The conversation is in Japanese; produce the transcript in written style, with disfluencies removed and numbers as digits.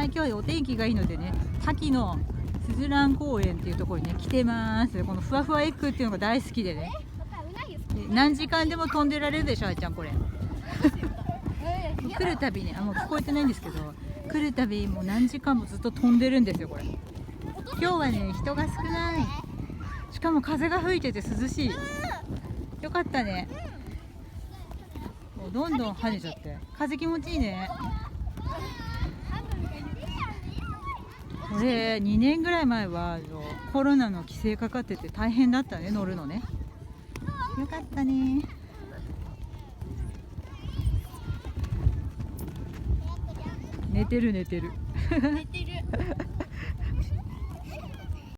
はい、今日はお天気がいいのでね、滝のすずらん公園っていうところにね来てます。このふわふわエッグっていうのが大好きでね、何時間でも飛んでられるでしょ、あいちゃんこれ。来るたびね、もう聞こえてないんですけど、来るたびもう何時間もずっと飛んでるんですよこれ。今日はね人が少ない。しかも風が吹いてて涼しい。よかったね。もうどんどん跳ねちゃって風気持ちいいね。これ2年ぐらい前はコロナの規制かかってて大変だったね、乗るのね。よかったね。寝てる寝てる。寝てる。